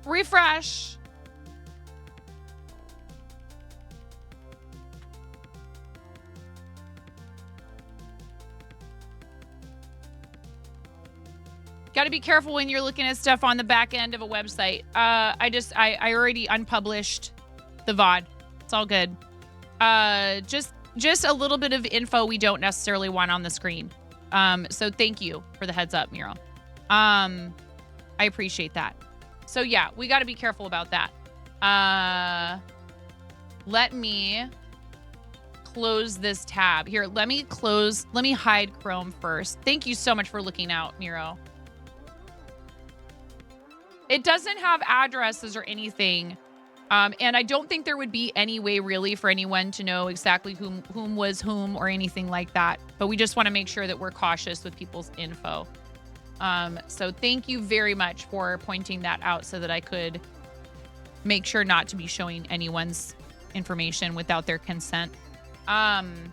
Refresh. Got to be careful when you're looking at stuff on the back end of a website. I already unpublished the VOD. It's all good. Just a little bit of info we don't necessarily want on the screen. So thank you for the heads up, Miro. I appreciate that. So yeah, we got to be careful about that. Let me close this tab here. Let me hide Chrome first. Thank you so much for looking out, Miro. It doesn't have addresses or anything. And I don't think there would be any way really for anyone to know exactly whom was whom or anything like that. But we just want to make sure that we're cautious with people's info. So thank you very much for pointing that out so that I could make sure not to be showing anyone's information without their consent. And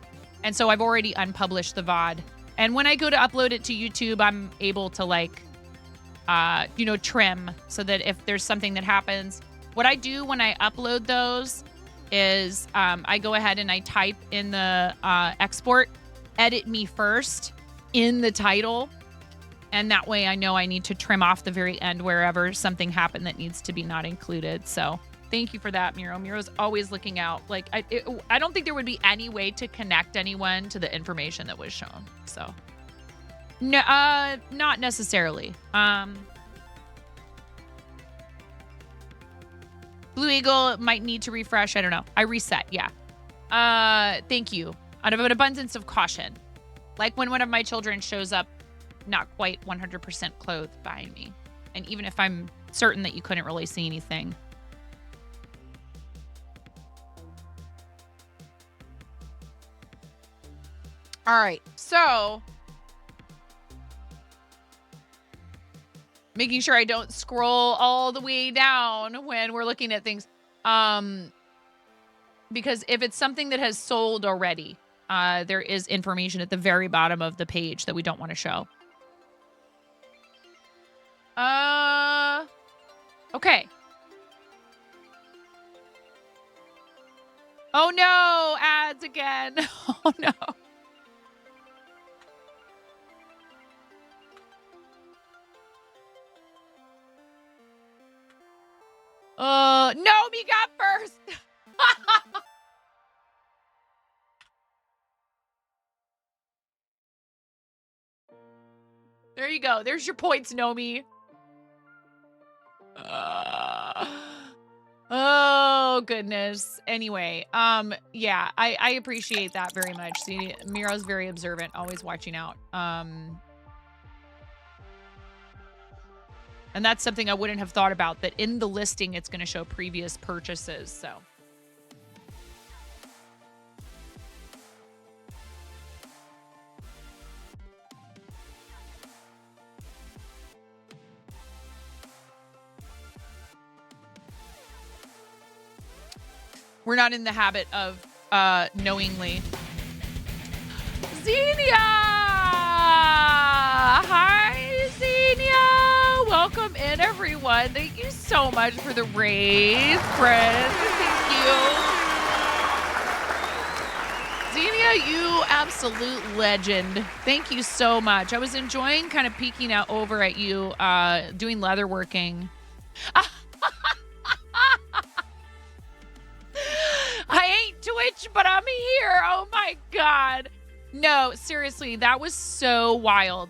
so I've already unpublished the VOD. And when I go to upload it to YouTube, I'm able to trim so that if there's something that happens. What I do when I upload those is I go ahead and I type in the export, edit me first in the title. And that way I know I need to trim off the very end wherever something happened that needs to be not included. So thank you for that, Miro. Miro's always looking out. Like I don't think there would be any way to connect anyone to the information that was shown. So no, not necessarily. Blue Eagle might need to refresh. I don't know. I reset. Yeah. Thank you. Out of an abundance of caution. Like when one of my children shows up not quite 100% clothed behind me. And even if I'm certain that you couldn't really see anything. All right. So making sure I don't scroll all the way down when we're looking at things. Because if it's something that has sold already, there is information at the very bottom of the page that we don't want to show. Okay. Oh no, ads again. Oh no. No, me got first. There you go. There's your points, Nomi. Oh, goodness. Anyway, yeah, I appreciate that very much. See, Miro's very observant, always watching out. And that's something I wouldn't have thought about, that in the listing, it's going to show previous purchases. So. We're not in the habit of knowingly. Xenia! Hi, Xenia! Welcome in, everyone. Thank you so much for the raid, friends. Thank you. Xenia, you absolute legend. Thank you so much. I was enjoying kind of peeking out over at you doing leatherworking. I ain't Twitch, but I'm here. Oh my God. No, seriously, that was so wild.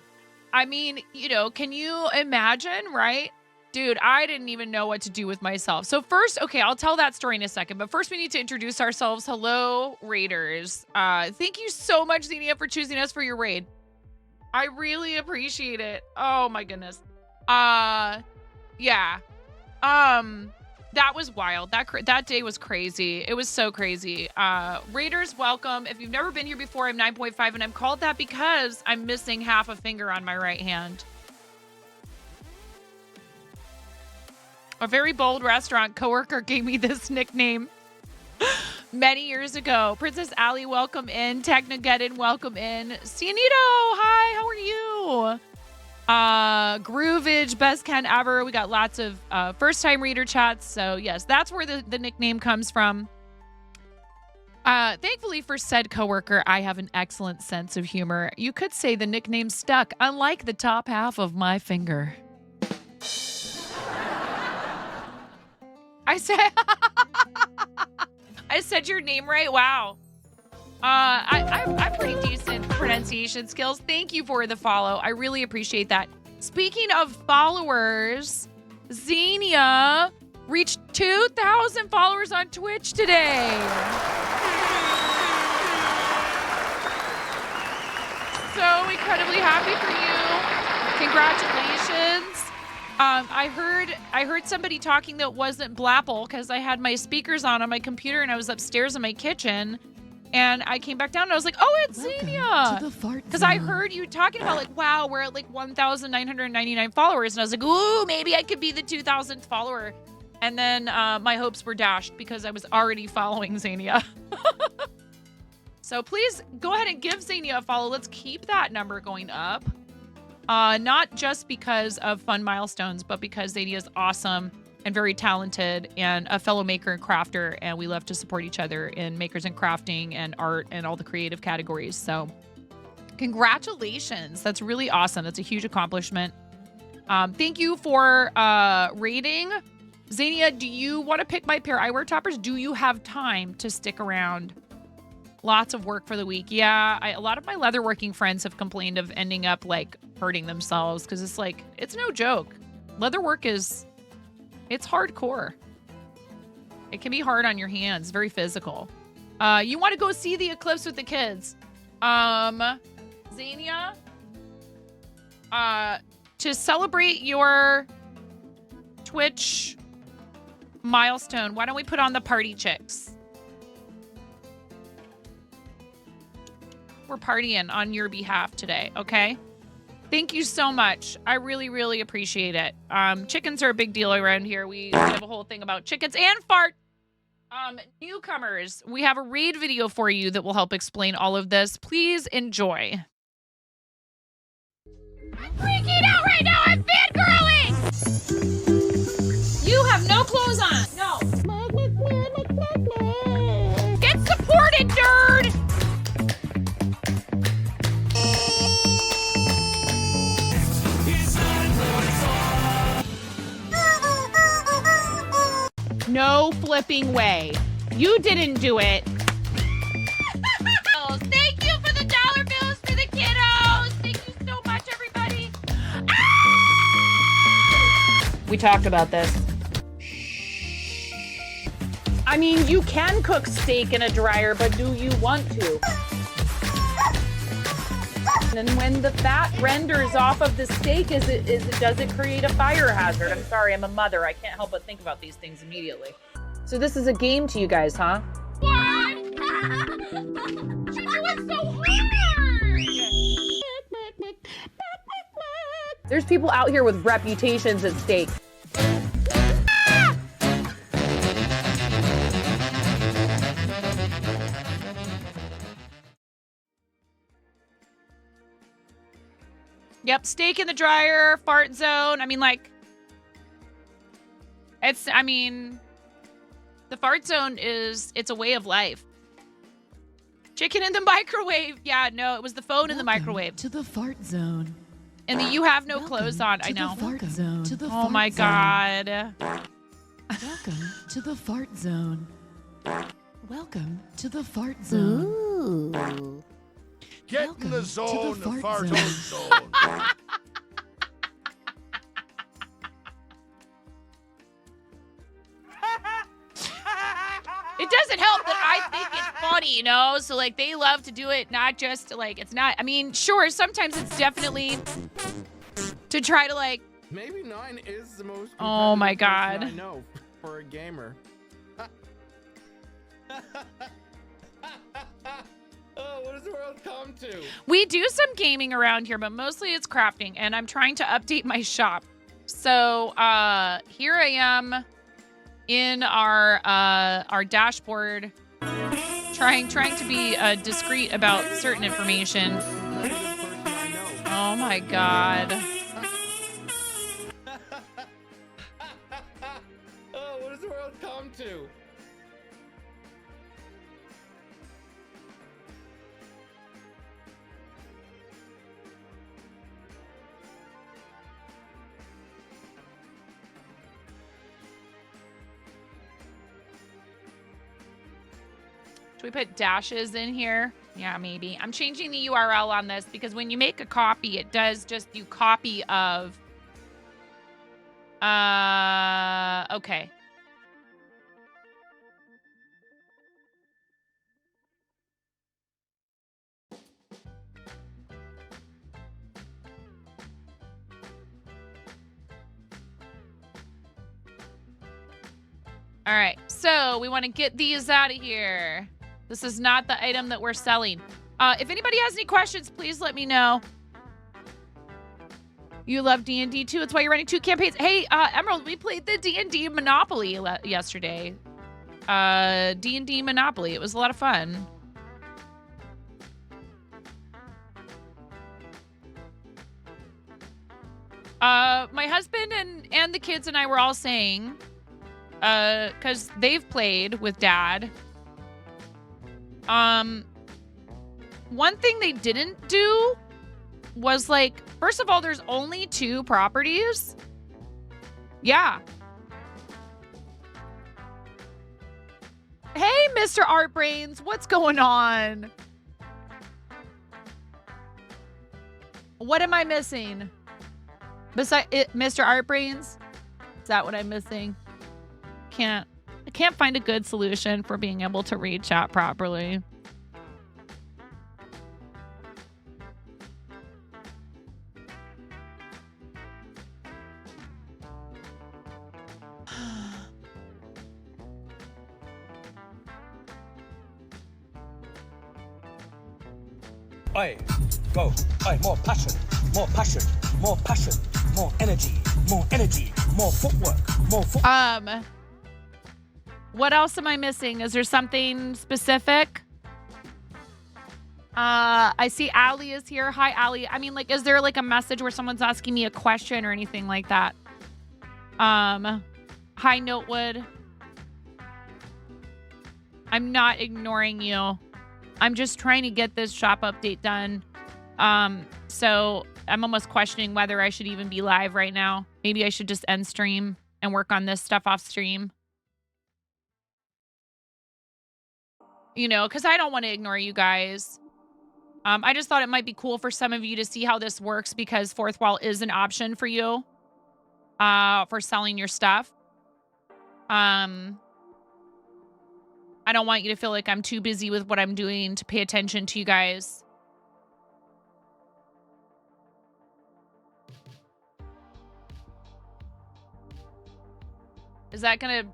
I mean, you know, can you imagine, right? Dude, I didn't even know what to do with myself. So first, okay, I'll tell that story in a second, but first we need to introduce ourselves. Hello, raiders. Thank you so much, Xenia, for choosing us for your raid. I really appreciate it. Oh my goodness. Yeah. That was wild. That day was crazy. It was so crazy. Raiders, welcome. If you've never been here before, I'm 9.5, and I'm called that because I'm missing half a finger on my right hand. A very bold restaurant coworker gave me this nickname many years ago. Princess Ali, welcome in. Technogeddon, welcome in. Cianito, hi, how are you? Groovage, best Ken ever. We got lots of first-time reader chats. So yes, that's where the nickname comes from. Thankfully for said coworker, I have an excellent sense of humor. You could say the nickname stuck, unlike the top half of my finger. I said your name right. Wow. I'm pretty decent pronunciation skills. Thank you for the follow. I really appreciate that. Speaking of followers, Xenia reached 2,000 followers on Twitch today. So incredibly happy for you. Congratulations. I heard somebody talking that wasn't Blapple because I had my speakers on my computer and I was upstairs in my kitchen. And I came back down and I was like, oh, it's Xenia. Because I heard you talking about like, wow, we're at like 1,999 followers. And I was like, ooh, maybe I could be the 2,000th follower. And then my hopes were dashed because I was already following Xenia. So please go ahead and give Xenia a follow. Let's keep that number going up. Not just because of fun milestones, but because Xenia is awesome and very talented and a fellow maker and crafter, and we love to support each other in makers and crafting and art and all the creative categories. So congratulations. That's really awesome. That's a huge accomplishment. Thank you for rating. Xenia, do you want to pick my pair eyewear toppers? Do you have time to stick around? Lots of work for the week. Yeah, a lot of my leatherworking friends have complained of ending up like hurting themselves because it's like, it's no joke. Leatherwork it's hardcore. It can be hard on your hands, very physical. You want to go see the eclipse with the kids. Xenia, to celebrate your Twitch milestone, why don't we put on the Party Chicks? We're partying on your behalf today, okay? Thank you so much. I really, really appreciate it. Chickens are a big deal around here. We have a whole thing about chickens and fart. Newcomers, we have a raid video for you that will help explain all of this. Please enjoy. I'm freaking out right now. I'm fangirling. You have no clothes on. No. Get supported, nerd. No flipping way. You didn't do it. Thank you for the dollar bills for the kiddos. Thank you so much, everybody. Ah! We talked about this. I mean, you can cook steak in a dryer, but do you want to? And when the fat renders off of the steak, does it create a fire hazard? I'm sorry, I'm a mother. I can't help but think about these things immediately. So this is a game to you guys, huh? What? She do it so hard! There's people out here with reputations at stake. Yep, steak in the dryer, fart zone. I mean, like, the fart zone it's a way of life. Chicken in the microwave. Yeah, no, it was the phone in the microwave. To the fart zone. And you have no clothes on. I know. Fart zone. To the oh my God. Welcome to the fart zone. Welcome to the fart zone. Ooh. Get in the zone, the fart zone. zone. It doesn't help that I think it's funny, you know? So, like, they love to do it, not just to, like, it's not, I mean, sure, sometimes it's definitely to try to, like. Maybe 9 is the most oh my God. I know for a gamer. Oh, what does the world come to? We do some gaming around here, but mostly it's crafting, and I'm trying to update my shop. So here I am in our dashboard, trying to be discreet about certain information. Oh my God. Should we put dashes in here? Yeah, maybe. I'm changing the URL on this because when you make a copy, it does just do copy of. Okay. All right, so we want to get these out of here. This is not the item that we're selling. If anybody has any questions, please let me know. You love D&D too. It's why you're running 2 campaigns. Hey, Emerald, we played the D&D Monopoly yesterday. D&D Monopoly. It was a lot of fun. My husband and the kids and I were all saying, because they've played with Dad. One thing they didn't do was, like, first of all, there's only 2 properties. Yeah. Hey, Mr. Art Brains, what's going on? What am I missing? Besides it, Mr. Art Brains? Is that what I'm missing? I can't find a good solution for being able to read chat properly. Oi, go. Oi, more passion, more passion, more passion, more energy, more footwork, more footwork. What else am I missing? Is there something specific? I see Allie is here. Hi, Allie. I mean, like, is there like a message where someone's asking me a question or anything like that? Hi, Notewood. I'm not ignoring you. I'm just trying to get this shop update done. So I'm almost questioning whether I should even be live right now. Maybe I should just end stream and work on this stuff off stream. You know, because I don't want to ignore you guys. I just thought it might be cool for some of you to see how this works because Fourthwall is an option for you for selling your stuff. I don't want you to feel like I'm too busy with what I'm doing to pay attention to you guys. Is that going to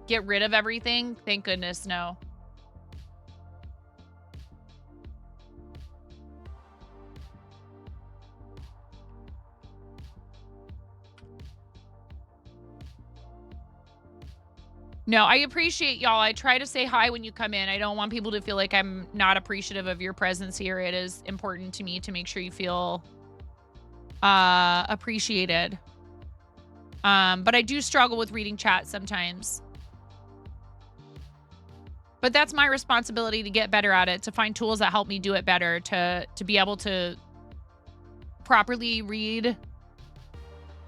get rid of everything? Thank goodness, no. No, I appreciate y'all. I try to say hi when you come in. I don't want people to feel like I'm not appreciative of your presence here. It is important to me to make sure you feel appreciated. But I do struggle with reading chat sometimes. But that's my responsibility to get better at it, to find tools that help me do it better, to be able to properly read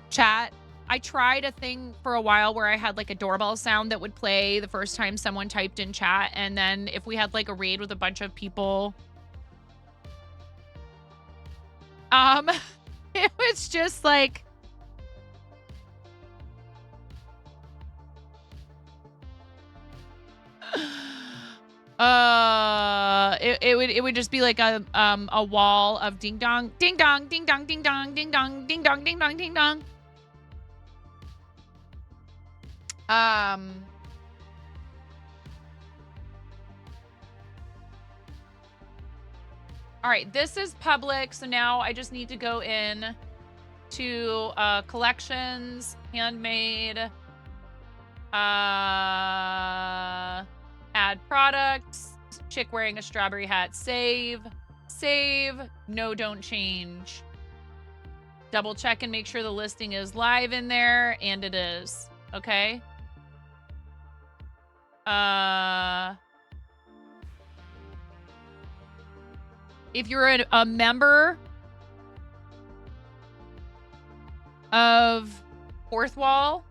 chat. I tried a thing for a while where I had like a doorbell sound that would play the first time someone typed in chat. And then if we had like a raid with a bunch of people, it was just like, it would just be like a wall of ding dong, ding dong, ding dong, ding dong, ding dong, ding dong, ding dong, ding dong. All right, this is public, so now I just need to go in to collections, handmade, add products, chick wearing a strawberry hat, save, no, don't change. Double check and make sure the listing is live in there, and it is, okay? If you're a member of Fourthwall,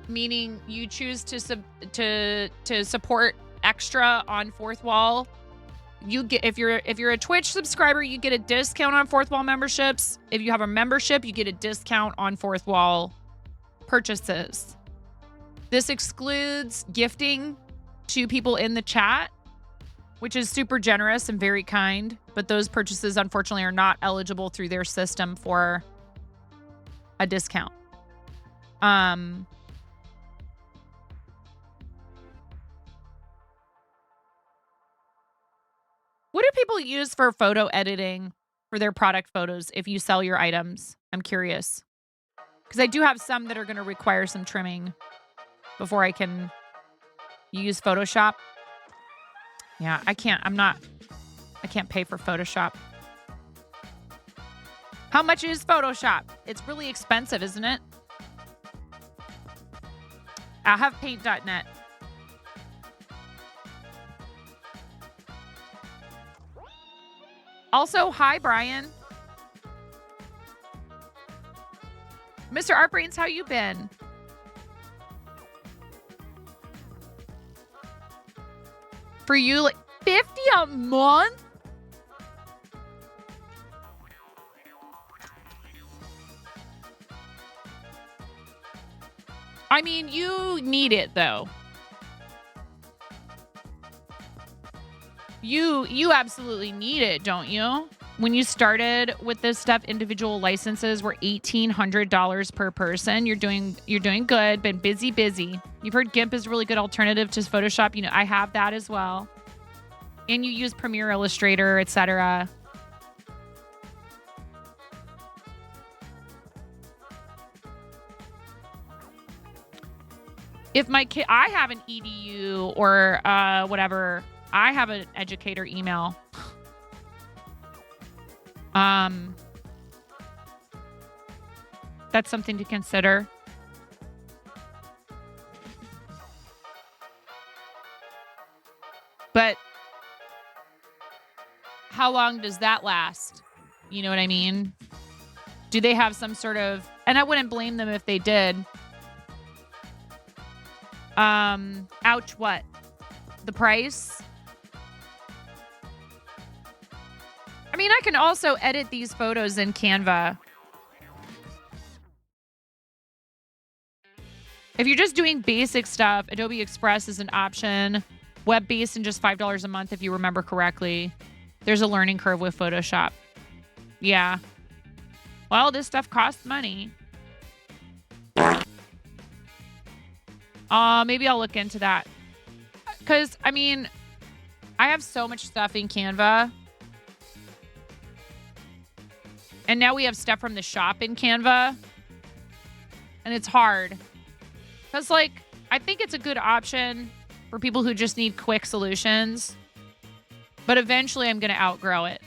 meaning you choose to support extra on Fourthwall, you get, if you're a Twitch subscriber, you get a discount on Fourthwall memberships. If you have a membership, you get a discount on Fourthwall purchases. This excludes gifting to people in the chat, which is super generous and very kind, but those purchases unfortunately are not eligible through their system for a discount. What do people use for photo editing for their product photos if you sell your items? I'm curious. Because I do have some that are going to require some trimming before I can use Photoshop. Yeah, I can't pay for Photoshop. How much is Photoshop? It's really expensive, isn't it? I have paint.net. Also, hi, Brian. Mr. Artbrains, how you been? For you, like 50 a month? I mean, you need it though. You absolutely need it, don't you? When you started with this stuff, individual licenses were $1,800 per person. You're doing good. Been busy. You've heard GIMP is a really good alternative to Photoshop. You know, I have that as well. And you use Premiere, Illustrator, etc. If my kid, I have an EDU or whatever. I have an educator email. That's something to consider. But how long does that last? You know what I mean? Do they have some sort of, and I wouldn't blame them if they did. Ouch, what? The price? I mean, I can also edit these photos in Canva. If you're just doing basic stuff, Adobe Express is an option. Web-based and just $5 a month, if you remember correctly. There's a learning curve with Photoshop. Yeah. Well, this stuff costs money. Maybe I'll look into that. Because, I mean, I have so much stuff in Canva. And now we have stuff from the shop in Canva. And it's hard. Because, like, I think it's a good option for people who just need quick solutions. But eventually I'm going to outgrow it.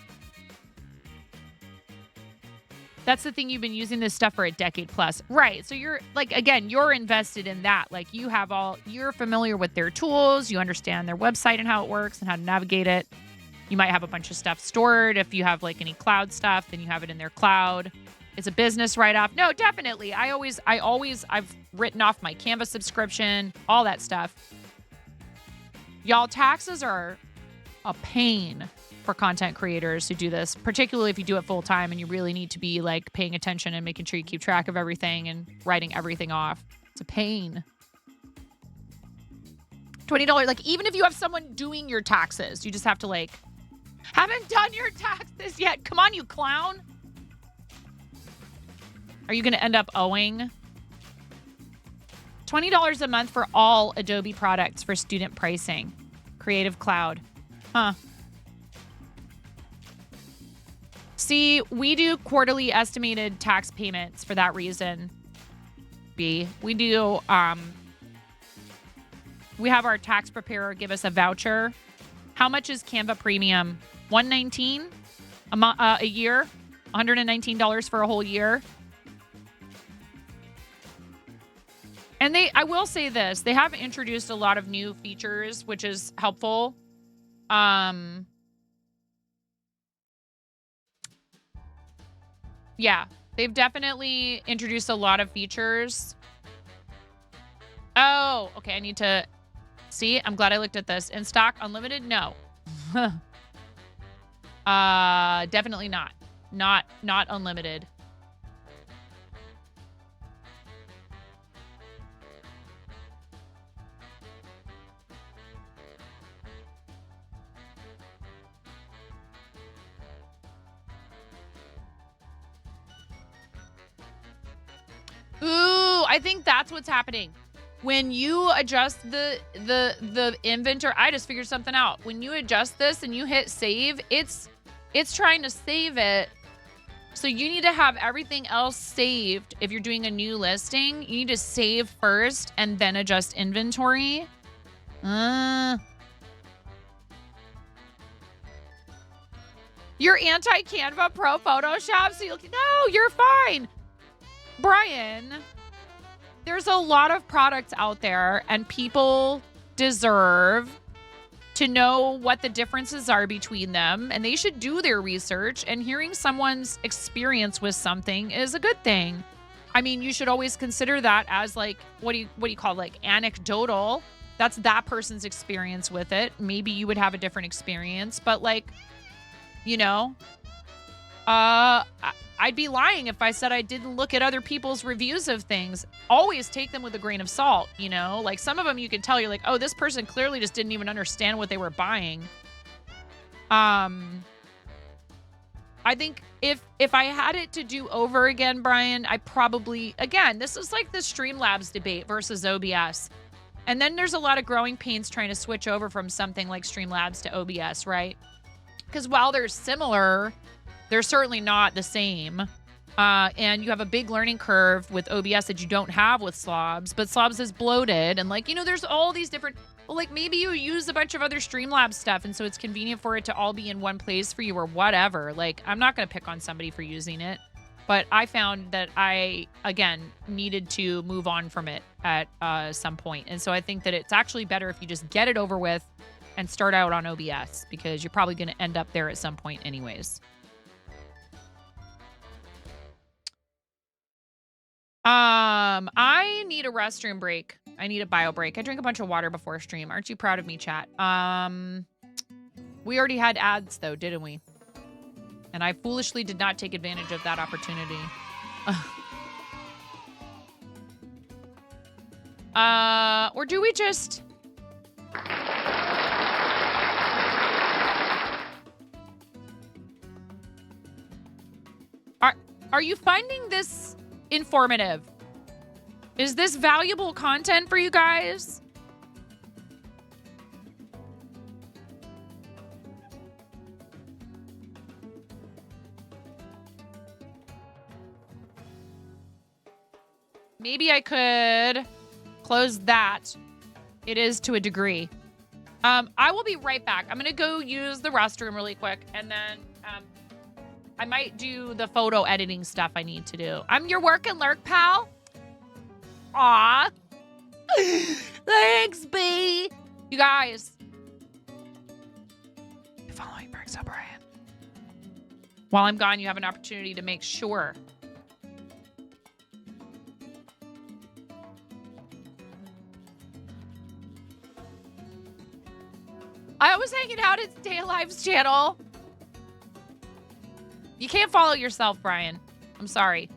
That's the thing. You've been using this stuff for a decade plus. Right. So you're, like, again, you're invested in that. Like, you're familiar with their tools. You understand their website and how it works and how to navigate it. You might have a bunch of stuff stored. If you have like any cloud stuff, then you have it in their cloud. It's a business write-off. No, definitely. I've written off my Canva subscription, all that stuff. Y'all, taxes are a pain for content creators who do this, particularly if you do it full time and you really need to be like paying attention and making sure you keep track of everything and writing everything off. It's a pain. $20. Like, even if you have someone doing your taxes, you just have to like, haven't done your taxes yet. Come on, you clown. Are you going to end up owing $20 a month for all Adobe products for student pricing? Creative Cloud. Huh. See, we do quarterly estimated tax payments for that reason. B. We do, we have our tax preparer give us a voucher. How much is Canva Premium? $119 a year? $119 for a whole year? And I will say this, they have introduced a lot of new features, which is helpful. Yeah, they've definitely introduced a lot of features. Oh, okay. I need to see. I'm glad I looked at this. In stock, unlimited? No. Definitely not. Not unlimited. Ooh, I think that's what's happening. When you adjust the inventory, I just figured something out. When you adjust this and you hit save, it's trying to save it. So you need to have everything else saved. If you're doing a new listing, you need to save first and then adjust inventory. You're anti-Canva Pro Photoshop, so no, you're fine. Brian, there's a lot of products out there and people deserve to know what the differences are between them, and they should do their research, and hearing someone's experience with something is a good thing. I mean, you should always consider that as like, what do you call it? Like anecdotal. That's that person's experience with it. Maybe you would have a different experience, but like, you know, I'd be lying if I said I didn't look at other people's reviews of things. Always take them with a grain of salt, you know? Like some of them you can tell, you're like, oh, this person clearly just didn't even understand what they were buying. I think if I had it to do over again, Brian, I probably, again, this is like the Streamlabs debate versus OBS. And then there's a lot of growing pains trying to switch over from something like Streamlabs to OBS, right? Because while they're similar, they're certainly not the same. And you have a big learning curve with OBS that you don't have with Slobs, but Slobs is bloated. And like, you know, there's all these different, well, like maybe you use a bunch of other Streamlabs stuff. And so it's convenient for it to all be in one place for you or whatever. Like, I'm not going to pick on somebody for using it, but I found that I, again, needed to move on from it at some point. And so I think that it's actually better if you just get it over with and start out on OBS, because you're probably going to end up there at some point anyways. I need a restroom break. I need a bio break. I drink a bunch of water before stream. Aren't you proud of me, chat? We already had ads though, didn't we? And I foolishly did not take advantage of that opportunity. Or do we just... Are you finding this informative? Is this valuable content for you guys? Maybe I could close that. It is to a degree. I will be right back. I'm gonna go use the restroom really quick, and then I might do the photo editing stuff I need to do. I'm your work and lurk, pal. Aw. Thanks, B. You guys. You're following Berks O'Brien. While I'm gone, you have an opportunity to make sure. I was hanging out at Stay Alive's channel. You can't follow yourself, Brian. I'm sorry.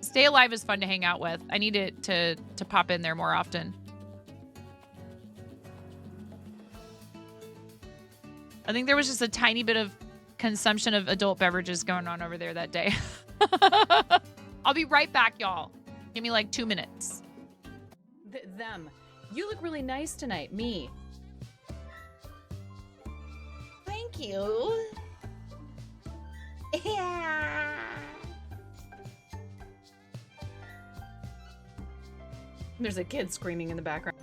Stay Alive is fun to hang out with. I need it to pop in there more often. I think there was just a tiny bit of consumption of adult beverages going on over there that day. I'll be right back, y'all. Give me like 2 minutes. Them. You look really nice tonight. Me. Thank you. Yeah. There's a kid screaming in the background.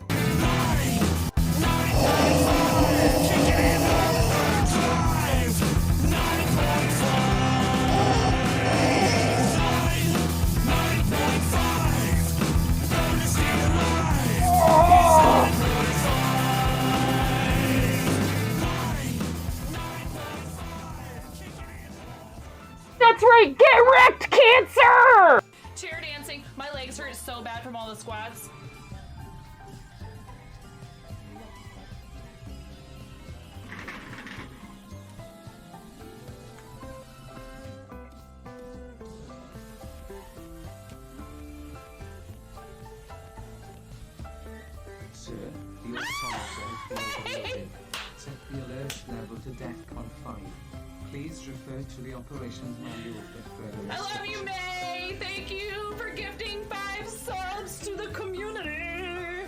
That's right. Get wrecked, cancer. Chair dancing. My legs hurt so bad from all the squats. Sir, the automaton set the alert level to DEFCON 5. Please refer to the operations manual for further I love you, instructions. May. Thank you for gifting 5 subs to the community.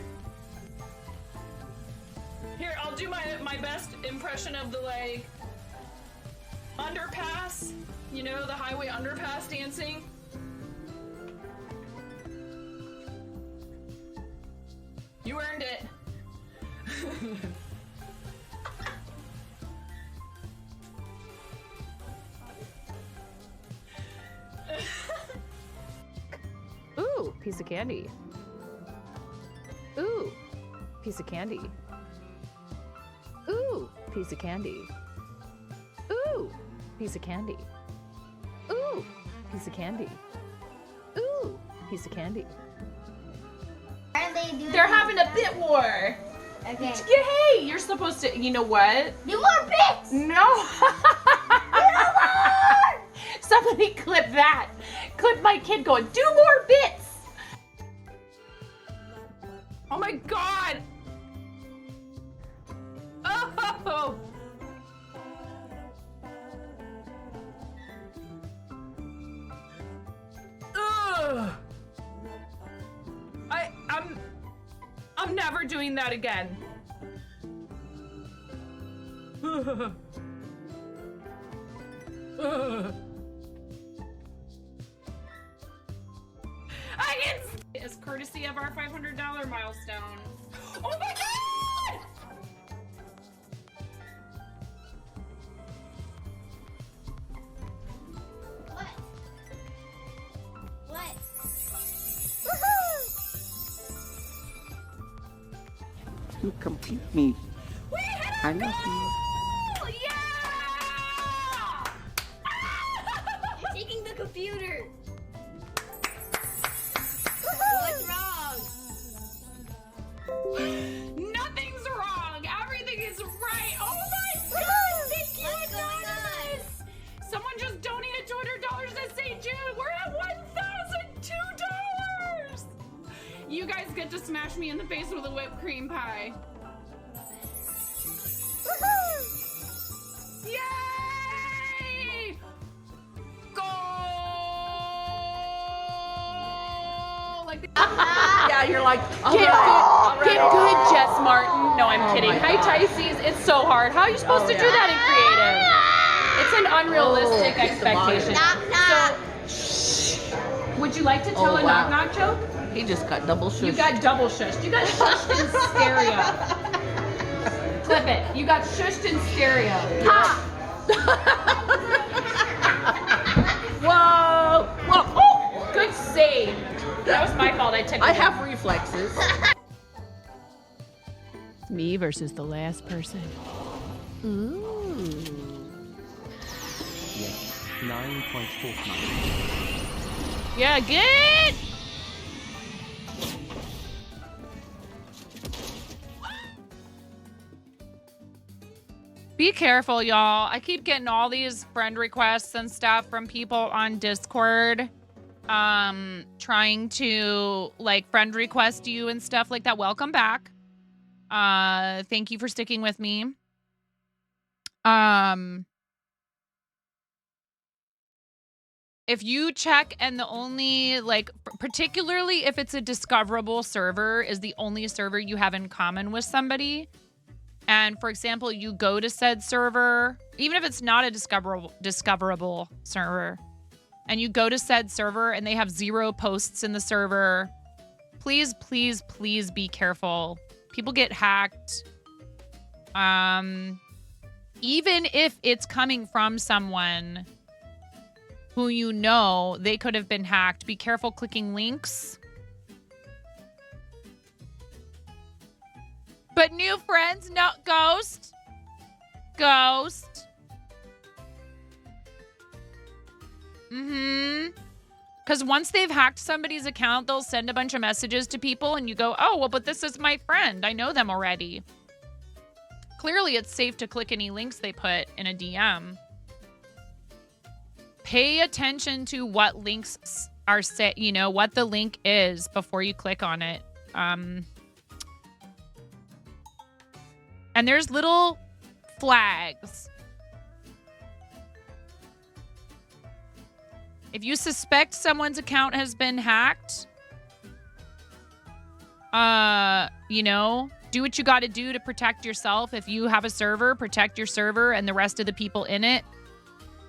Here, I'll do my best impression of the like underpass. You know, the highway underpass dancing. You earned it. Ooh, piece of candy. Ooh, piece of candy. Ooh, piece of candy. Ooh, piece of candy. Ooh, piece of candy. Ooh, piece of candy. Are they doing? They're having a bit war. Okay. Yeah, hey, you're supposed to. You know what? Do more bits. No. Somebody clip that. Clip my kid going, do more bits. Oh my god. Oh. Ugh. I'm never doing that again. I can as courtesy of our $500 milestone. Oh my god! What? What? You complete me. We hit I our love you. goal! Yeah! Taking the computer. What's wrong? Nothing's wrong. Everything is right. Oh my god! Thank you, What's going on? Anonymous. Someone just donated $200 at St. Jude. We're at $1,002. You guys get to smash me in the face with a whipped cream pie. Yay! Goal! Like yeah, you're like, get good, Jess Martin. No, I'm kidding. Hi, Tysees. It's so hard. How are you supposed to do that in creative? It's an unrealistic expectation. Knock, knock. So, shh. Would you like to tell a knock-knock joke? He just got double shushed. You got double shushed. You got shushed in stereo. Clip it. You got shushed in stereo. Ha! Whoa! Whoa! Oh! Good save. That was my fault. I took it. I have reflexes. Me versus the last person. Yes, 9.49. Yeah, good. Be careful, y'all. I keep getting all these friend requests and stuff from people on Discord, trying to like friend request you and stuff like that. Welcome back. Thank you for sticking with me. If you check and the only, like, particularly if it's a discoverable server is the only server you have in common with somebody, and for example, you go to said server, even if it's not a discoverable server, and you go to said server and they have 0 posts in the server, please, please, please be careful. People get hacked. Even if it's coming from someone who you know, they could have been hacked. Be careful clicking links. But new friends, no, ghost. Ghost. Because once they've hacked somebody's account, they'll send a bunch of messages to people and you go, oh, well, but this is my friend. I know them already. Clearly, it's safe to click any links they put in a DM. Pay attention to what links are set, you know, what the link is before you click on it. And there's little flags. If you suspect someone's account has been hacked, you know, do what you got to do to protect yourself. If you have a server, protect your server and the rest of the people in it.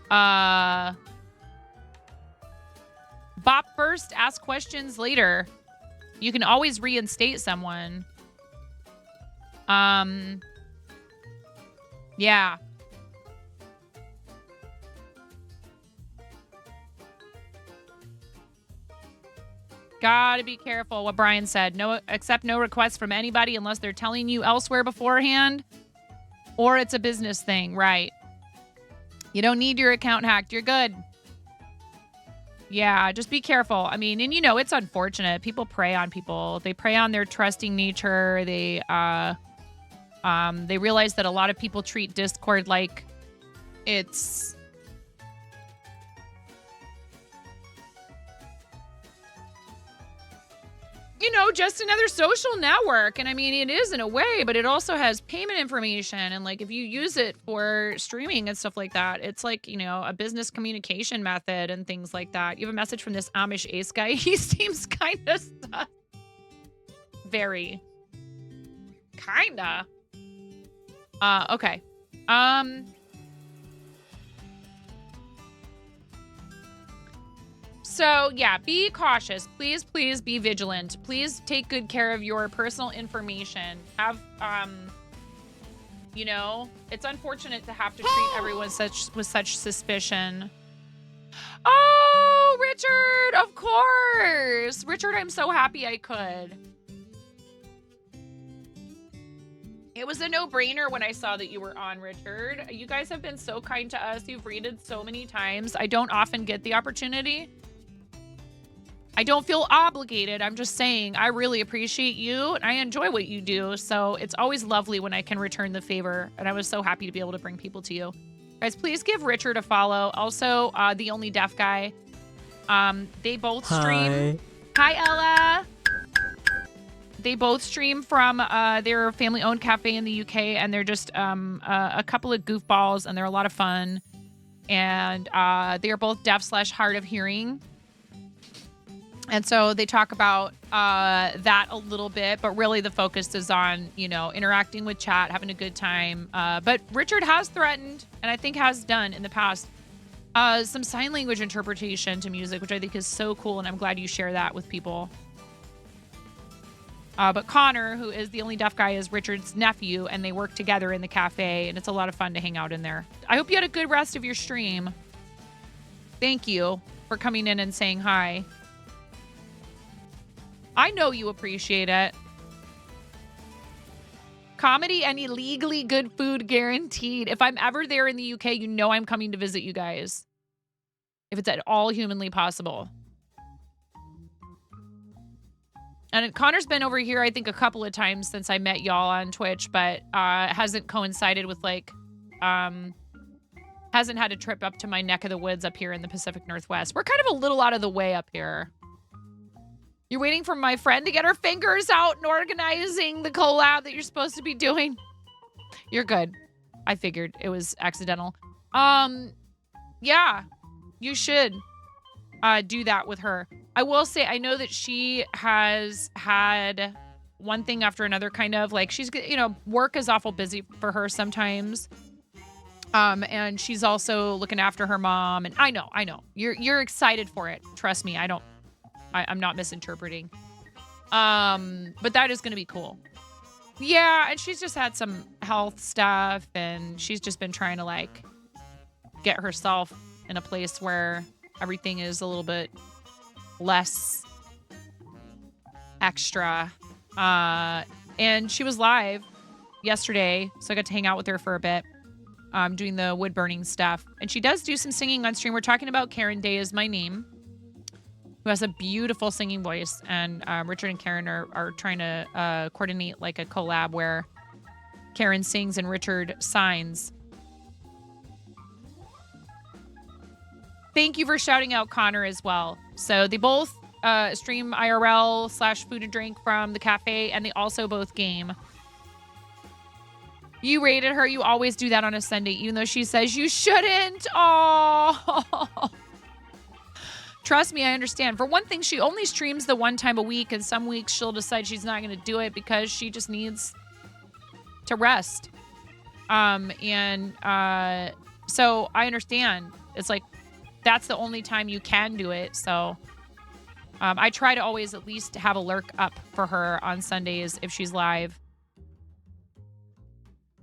Bop first, ask questions later. You can always reinstate someone. Yeah. Gotta be careful what Brian said. No, accept no requests from anybody unless they're telling you elsewhere beforehand or it's a business thing, right? You don't need your account hacked. You're good. Yeah, just be careful. I mean, and you know, it's unfortunate. People prey on people. They prey on their trusting nature. They realize that a lot of people treat Discord like it's you know, just another social network. And I mean, it is in a way, but it also has payment information. And like, if you use it for streaming and stuff like that, it's like, you know, a business communication method and things like that. You have a message from this Amish ace guy. He seems kind of sus. Very. Kinda. Okay. So, yeah, be cautious. Please, please be vigilant. Please take good care of your personal information. Have, you know, it's unfortunate to have to treat everyone with such suspicion. Oh, Richard, of course. Richard, I'm so happy I could. It was a no-brainer when I saw that you were on, Richard. You guys have been so kind to us. You've raided so many times. I don't often get the opportunity. I don't feel obligated. I'm just saying I really appreciate you and I enjoy what you do. So it's always lovely when I can return the favor. And I was so happy to be able to bring people to you. Guys, please give Richard a follow. Also, the only deaf guy. They both stream. Hi, Ella. They both stream from their family-owned cafe in the UK. And they're just a couple of goofballs and they're a lot of fun. And they are both deaf / hard of hearing. And so they talk about that a little bit, but really the focus is on, you know, interacting with chat, having a good time. But Richard has threatened, and I think has done in the past, some sign language interpretation to music, which I think is so cool, and I'm glad you share that with people. But Connor, who is the only deaf guy, is Richard's nephew, and they work together in the cafe, and it's a lot of fun to hang out in there. I hope you had a good rest of your stream. Thank you for coming in and saying hi. I know you appreciate it. Comedy and illegally good food guaranteed. If I'm ever there in the UK, you know I'm coming to visit you guys. If it's at all humanly possible. And Connor's been over here, I think, a couple of times since I met y'all on Twitch, but it hasn't coincided with, like, hasn't had a trip up to my neck of the woods up here in the Pacific Northwest. We're kind of a little out of the way up here. You're waiting for my friend to get her fingers out and organizing the collab that you're supposed to be doing. You're good. I figured it was accidental. Yeah, you should do that with her. I will say, I know that she has had one thing after another, kind of like she's, you know, work is awful busy for her sometimes. And she's also looking after her mom. And I know you're excited for it. Trust me. I'm not misinterpreting. But that is going to be cool. Yeah. And she's just had some health stuff and she's just been trying to like get herself in a place where everything is a little bit less extra. And she was live yesterday. So I got to hang out with her for a bit, doing the wood burning stuff. And she does do some singing on stream. We're talking about Karen Day Is My Name. who has a beautiful singing voice. And Richard and Karen are trying to coordinate like a collab where Karen sings and Richard signs. Thank you for shouting out Connor as well. So they both stream IRL / food and drink from the cafe, and they also both game. You rated her. You always do that on a Sunday, even though she says you shouldn't. Oh, trust me, I understand. For one thing, she only streams the one time a week, and some weeks she'll decide she's not going to do it because she just needs to rest. So I understand. It's like that's the only time you can do it. So I try to always at least have a lurk up for her on Sundays if she's live.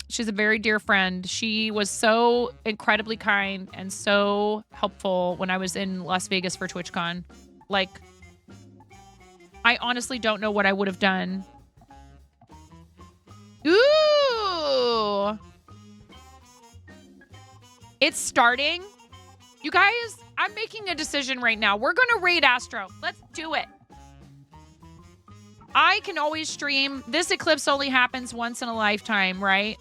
She's a very dear friend. She was so incredibly kind and so helpful when I was in Las Vegas for TwitchCon. Like, I honestly don't know what I would have done. Ooh! It's starting. You guys, I'm making a decision right now. We're going to raid Astro. Let's do it. I can always stream. This eclipse only happens once in a lifetime, right?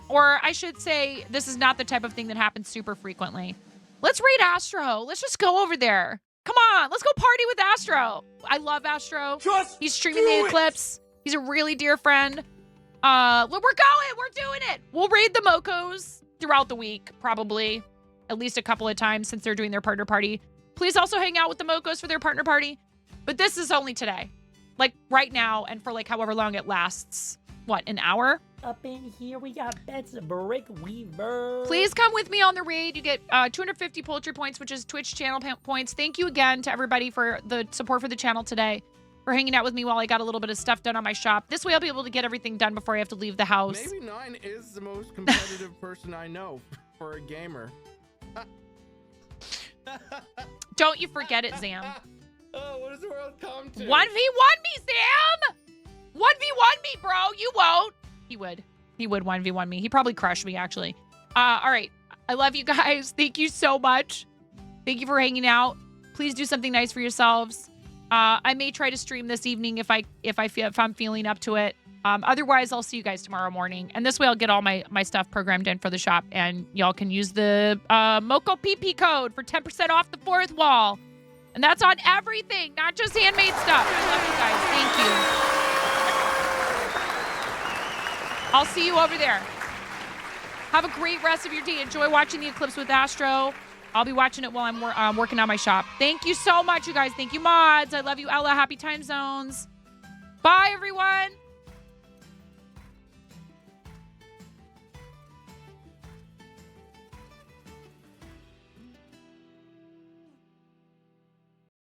Or I should say, this is not the type of thing that happens super frequently. Let's raid Astro. Let's just go over there. Come on, let's go party with Astro. I love Astro. He's streaming the eclipse. He's a really dear friend. We're going. We're doing it. We'll raid the Mocos throughout the week, probably at least a couple of times since they're doing their partner party. Please also hang out with the Mocos for their partner party. But this is only today. Like right now and for like however long it lasts. What, an hour? Up in here, we got Betsy Brick Weaver. Please come with me on the raid. You get 250 poultry points, which is Twitch channel points. Thank you again to everybody for the support for the channel today, for hanging out with me while I got a little bit of stuff done on my shop. This way I'll be able to get everything done before I have to leave the house. Maybe 9 is the most competitive person I know for a gamer. Don't you forget it, Zam. Oh, what does the world come to? 1v1 me, Zam! 1v1 me, bro. You won't. He would 1v1 me. He probably crushed me, actually. All right. I love you guys. Thank you so much. Thank you for hanging out. Please do something nice for yourselves. I may try to stream this evening if I'm feeling up to it. Otherwise, I'll see you guys tomorrow morning. And this way I'll get all my stuff programmed in for the shop, and y'all can use the Moco PP code for 10% off the Fourthwall. And that's on everything, not just handmade stuff. I love you guys. Thank you. I'll see you over there. Have a great rest of your day. Enjoy watching the eclipse with Astro. I'll be watching it while I'm working on my shop. Thank you so much, you guys. Thank you, mods. I love you, Ella. Happy time zones. Bye, everyone.